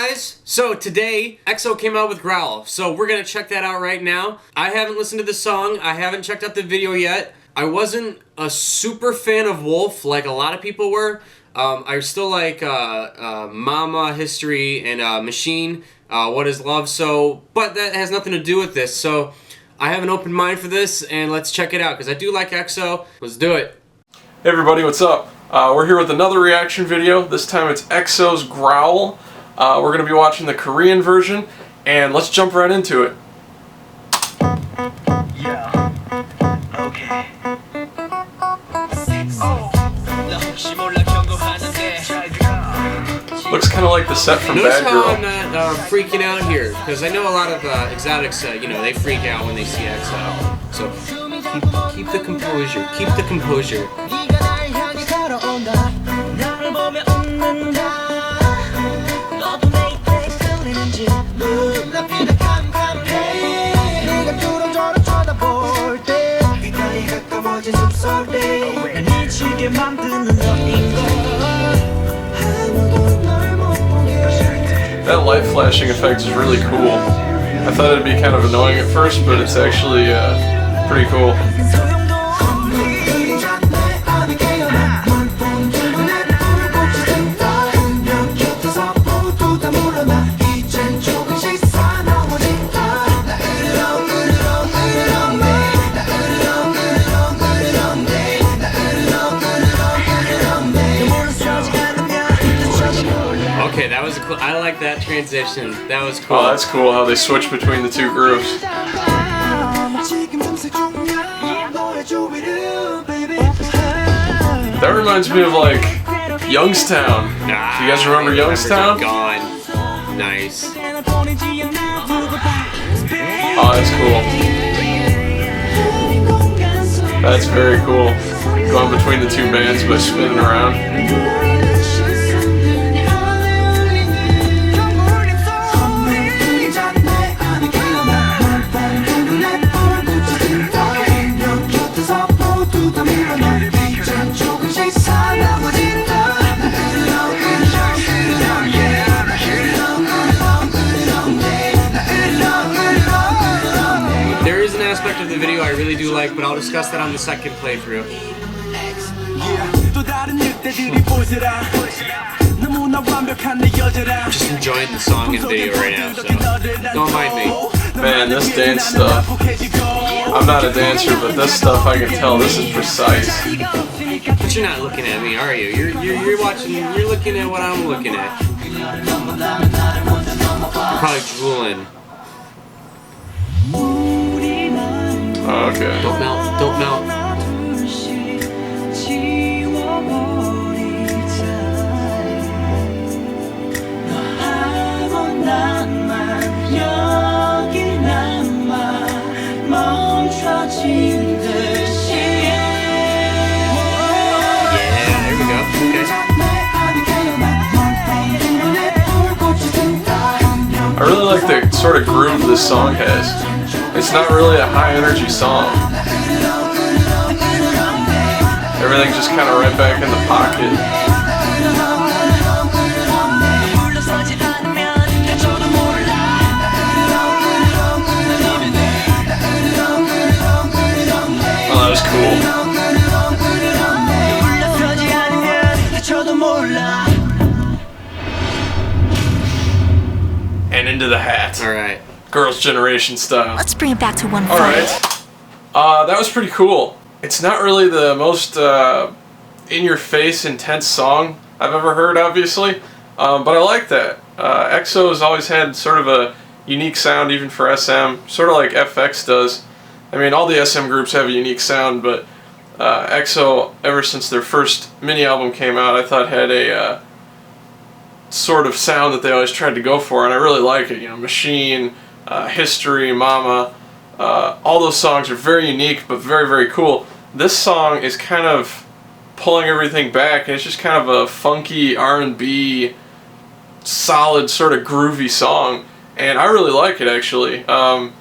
guys, so today EXO came out with Growl, so we're gonna check that out right now. I haven't listened to the song, I haven't checked out the video yet. I wasn't a super fan of Wolf like a lot of people were. I still like Mama, History, and Machine, What Is Love, so, but that has nothing to do with this, so I have an open mind for this, and let's check it out, because I do like EXO. Let's do it. Hey everybody, what's up? We're here with another reaction video. This time it's EXO's Growl. We're going to be watching the Korean version, and let's jump right into it. Yeah. Okay. Looks kind of like the set from Notice Bad how Girl. I'm not freaking out here, because I know a lot of exotics, you know, they freak out when they see EXO. So keep the composure. Keep the composure. That light flashing effect is really cool. I thought it'd be kind of annoying at first, but it's actually pretty cool. Okay, that was cool. I like that transition. That was cool. Oh, that's cool how they switch between the two groups. That reminds me of like Youngstown. Do you guys remember Youngstown? Gone. Nice. Oh, that's cool. That's very cool. Going between the two bands by spinning around. There is an aspect of the video I really do like, but I'll discuss that on the second playthrough. I'm just enjoying the song and video right now, so don't mind me. Man, this dance stuff. I'm not a dancer, but this stuff I can tell this is precise. But you're not looking at me, are you? You're watching. You're looking at what I'm looking at. You're probably drooling. Okay. Don't melt. Don't melt. I really like the sort of groove this song has. It's not really a high energy song. Everything's just kind of right back in the pocket. Oh, that was cool. And into the hat. Alright. Girls' Generation style. Let's bring it back to 1-5. Alright. That was pretty cool. It's not really the most in-your-face, intense song I've ever heard, obviously. But I like that. EXO has always had sort of a unique sound, even for SM. Sort of like FX does. I mean, all the SM groups have a unique sound, but EXO, ever since their first mini-album came out, I thought had a sort of sound that they always tried to go for, and I really like it. You know, Machine, History, Mama, all those songs are very unique, but very, very cool. This song is kind of pulling everything back, and it's just kind of a funky R&B, solid, sort of groovy song, and I really like it, actually. I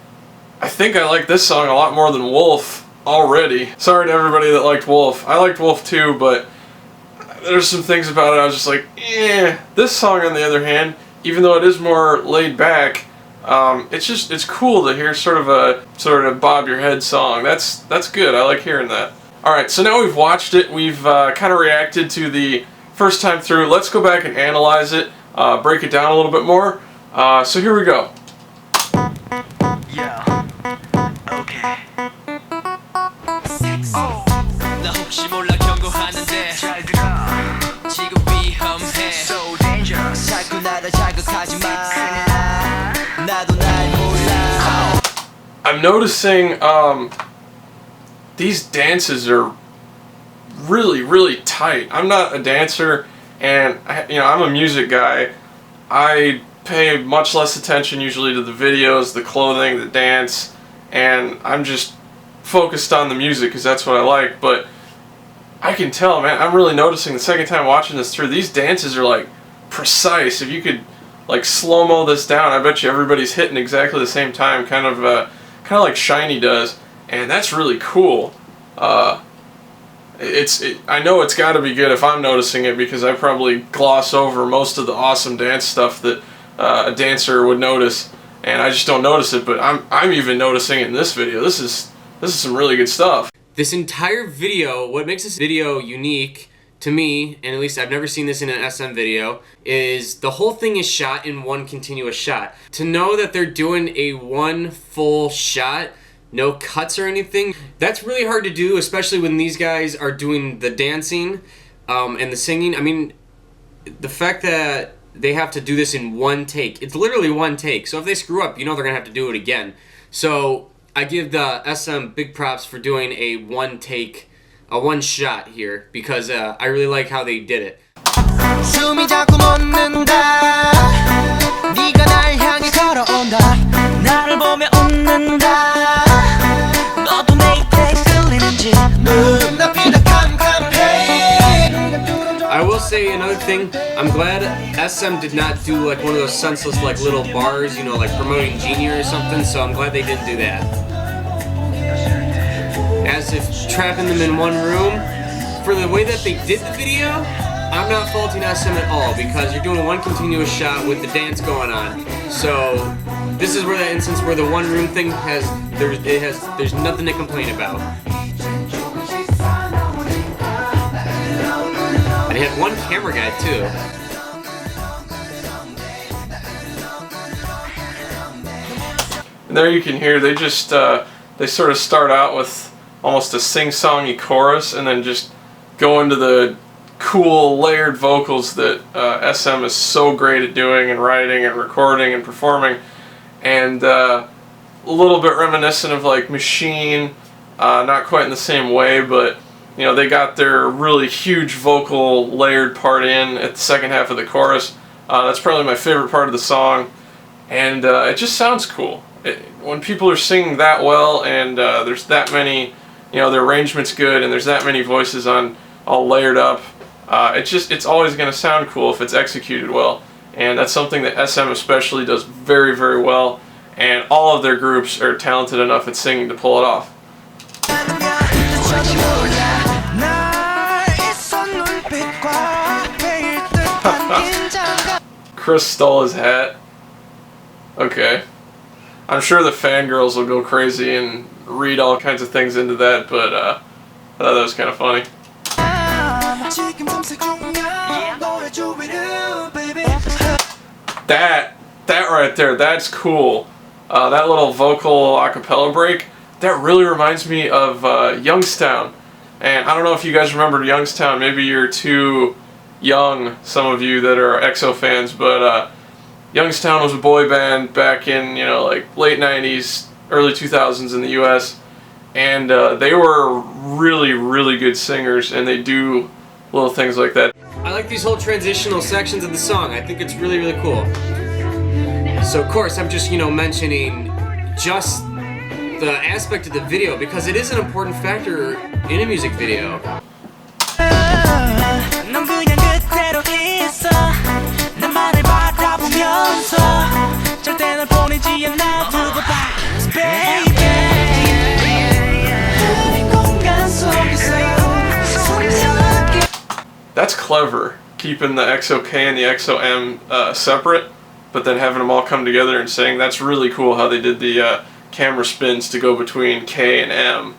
think I like this song a lot more than Wolf already. Sorry to everybody that liked Wolf. I liked Wolf too, but there's some things about it I was just like, eh. This song, on the other hand, even though it is more laid back, it's cool to hear sort of bob your head song. That's good. I like hearing that. All right, so now we've watched it. We've kind of reacted to the first time through. Let's go back and analyze it, break it down a little bit more. So here we go. Yeah. Okay. Oh. 나 혹시 몰라 경고하는데 잘 들어. 지금 위험해 So dangerous. 자꾸 나를 자극하지 마 나도 날 몰라 I'm noticing these dances are really tight. I'm not a dancer, and I'm a music guy. I pay much less attention usually to the videos, the clothing, the dance, and I'm just focused on the music because that's what I like. But I can tell, man, I'm really noticing the second time watching this through, these dances are like precise. If you could like slow-mo this down, I bet you everybody's hitting exactly the same time, kind of like Shiny does, and that's really cool. I know it's got to be good if I'm noticing it, because I probably gloss over most of the awesome dance stuff that a dancer would notice, and I just don't notice it. But I'm even noticing it in this video. This is some really good stuff. This entire video, what makes this video unique to me, and at least I've never seen this in an SM video, is the whole thing is shot in one continuous shot. To know that they're doing a one full shot, no cuts or anything, that's really hard to do, especially when these guys are doing the dancing and the singing. I mean, the fact that they have to do this in one take, it's literally one take, so if they screw up, you know they're gonna have to do it again. So I give the SM big props for doing a one take, a one shot here, because I really like how they did it. 숨이 자꾸 멎는다 네가 날 향해 걸어온다 나를 보며 웃는다 너도 내 입에 끌리는지 눈앞이라 캄캄해 I will say another thing, I'm glad SM did not do like one of those senseless like little bars, you know, like promoting Genie or something, so I'm glad they didn't do that. As if trapping them in one room, for the way that they did the video, I'm not faulting SM at all, because you're doing one continuous shot with the dance going on. So this is where that instance where the one room thing there's nothing to complain about. And it had one camera guy too. And there you can hear they just they sort of start out with almost a sing-songy chorus, and then just go into the cool layered vocals that SM is so great at doing and writing and recording and performing, and a little bit reminiscent of like Machine, not quite in the same way, but you know, they got their really huge vocal layered part in at the second half of the chorus. That's probably my favorite part of the song, and it just sounds cool. When people are singing that well, and there's that many, you know, the arrangement's good, and there's that many voices on all layered up, it's always going to sound cool if it's executed well, and that's something that SM especially does very well, and all of their groups are talented enough at singing to pull it off. Chris stole his hat. Okay. I'm sure the fangirls will go crazy and read all kinds of things into that, but I thought that was kind of funny. That right there, that's cool. That little vocal acapella break, that really reminds me of Youngstown. And I don't know if you guys remember Youngstown, maybe you're too young, some of you that are EXO fans, but Youngstown was a boy band back in, you know, like late 90s, early 2000s in the US, and they were really good singers, and they do little things like that. I like these whole transitional sections of the song. I think it's really cool. So of course I'm just, you know, mentioning just the aspect of the video, because it is an important factor in a music video. That's clever, keeping the EXO-K and the EXO-M separate. but then having them all come together and saying that's really cool how they did the camera spins to go between K and M.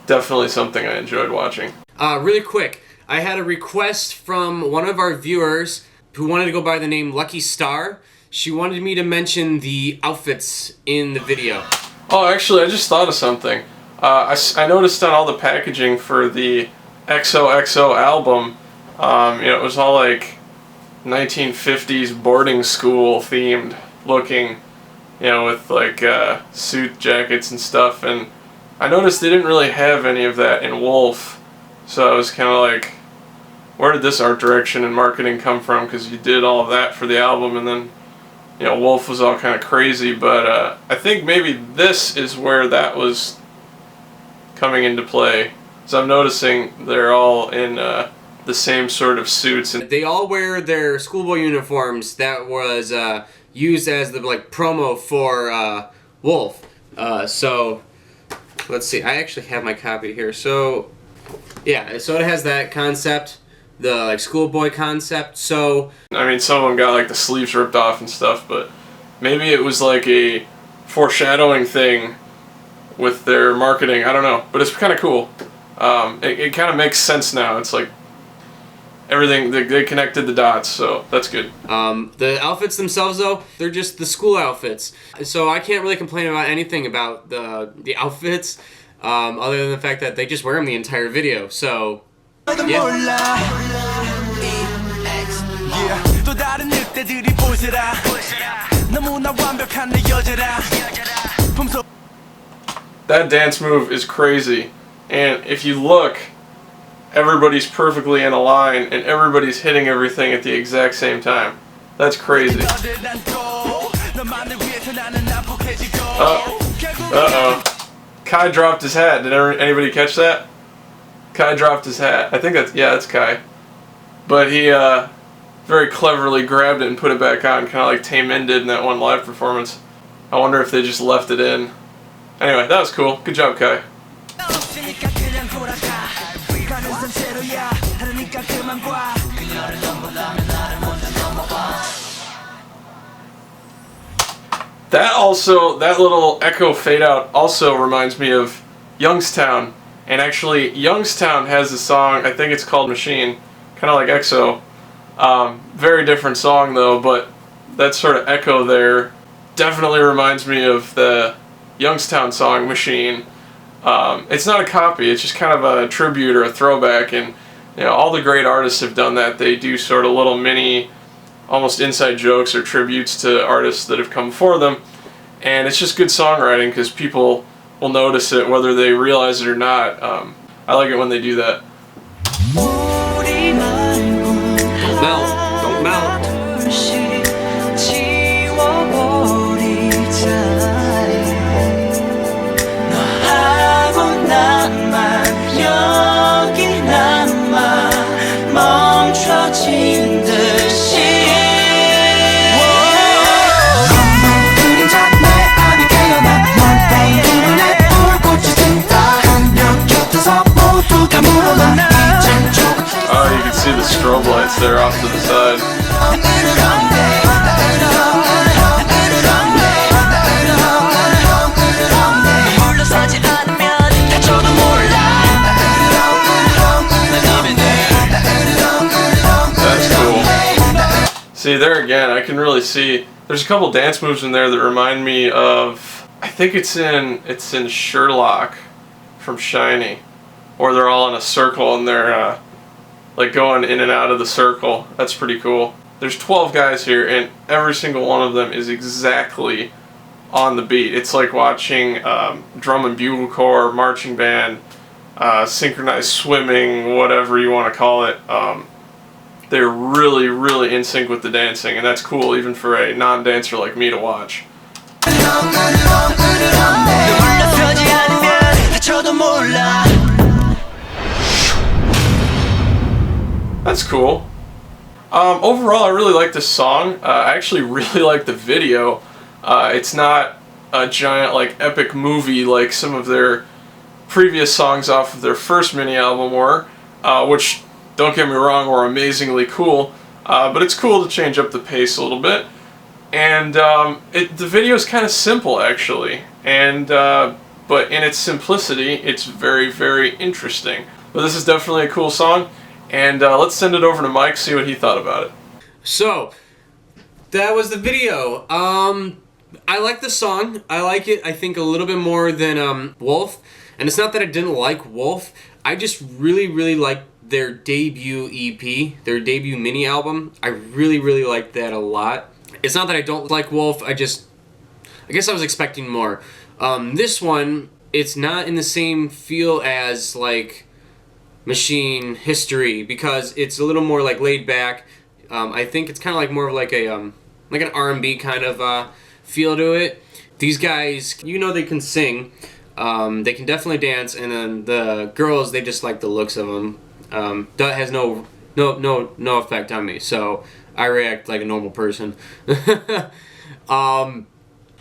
Definitely something I enjoyed watching. Really quick, I had a request from one of our viewers who wanted to go by the name Lucky Star. She wanted me to mention the outfits in the video. Oh, actually, I just thought of something. I noticed on all the packaging for the XOXO album, it was all like 1950s boarding school themed looking, with like suit jackets and stuff, and I noticed they didn't really have any of that in Wolf, so I was kind of like, where did this art direction and marketing come from? Because you did all of that for the album, and then Wolf was all kind of crazy, but I think maybe this is where that was coming into play. So I'm noticing they're all in the same sort of suits. And they all wear their schoolboy uniforms that was used as the promo for Wolf. So let's see. I actually have my copy here. So yeah, so it has that concept, the schoolboy concept. So I mean, some of them got the sleeves ripped off and stuff, but maybe it was like a foreshadowing thing with their marketing. I don't know, but it's kind of cool. It kind of makes sense now. It's like everything, they connected the dots, so that's good. The outfits themselves, though, they're just the school outfits. So I can't really complain about anything about the outfits, other than the fact that they just wear them the entire video. So That dance move is crazy, and if you look, everybody's perfectly in a line and everybody's hitting everything at the exact same time. That's crazy. Uh-oh. Kai dropped his hat. Did anybody catch that? Kai dropped his hat. I think that's Kai. But he very cleverly grabbed it and put it back on, kind of like Taemin did in that one live performance. I wonder if they just left it in. Anyway, that was cool. Good job, Kai. That little echo fade out also reminds me of Youngstown. And actually, Youngstown has a song, I think it's called Machine, kind of like EXO. Very different song though, but that sort of echo there definitely reminds me of the Youngstown song Machine. It's not a copy, it's just kind of a tribute or a throwback, and all the great artists have done that. They do sort of little mini, almost inside jokes or tributes to artists that have come before them, and it's just good songwriting because people will notice it whether they realize it or not. I like it when they do that. Don't melt. Oh, you can see the strobe lights there off to the side. That's cool. See, there again, I can really see there's a couple dance moves in there that remind me of, I think it's in Sherlock from Shiny, or they're all in a circle and they're like going in and out of the circle. That's pretty cool. There's 12 guys here and every single one of them is exactly on the beat. It's like watching drum and bugle corps, marching band, synchronized swimming, whatever you want to call it. They're really, really in sync with the dancing, and that's cool even for a non-dancer like me to watch. That's cool. Overall, I really like this song. I actually really like the video. It's not a giant, epic movie like some of their previous songs off of their first mini-album were, which, don't get me wrong, were amazingly cool. But it's cool to change up the pace a little bit. And the video is kind of simple actually, and but in its simplicity, it's very, very interesting. But this is definitely a cool song, and let's send it over to Mike, see what he thought about it. So, that was the video. I like the song. I like it, I think, a little bit more than Wolf. And it's not that I didn't like Wolf. I just really, really liked their debut EP, their debut mini album. I really, really liked that a lot. It's not that I don't like Wolf. I guess I was expecting more. This one, it's not in the same feel as like Machine History because it's a little more like laid back. I think it's kind of like more of like an R&B kind of feel to it. These guys, you know, they can sing. They can definitely dance, and then the girls, they just like the looks of them. That has no effect on me, so I react like a normal person. I'm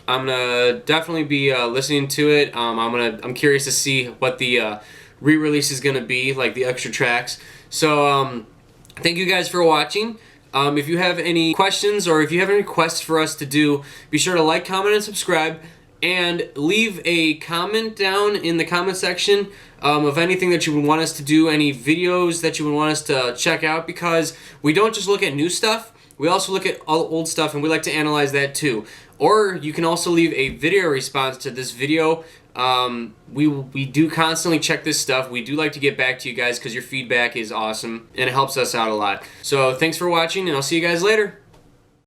gonna definitely be listening to it. I'm curious to see what the re-release is gonna be, like the extra tracks. So thank you guys for watching. If you have any questions or if you have any requests for us to do, be sure to like, comment, and subscribe. And leave a comment down in the comment section of anything that you would want us to do, any videos that you would want us to check out, because we don't just look at new stuff, we also look at all old stuff, and we like to analyze that too. Or you can also leave a video response to this video. We do constantly check this stuff. We do like to get back to you guys because your feedback is awesome and it helps us out a lot. So thanks for watching, and I'll see you guys later.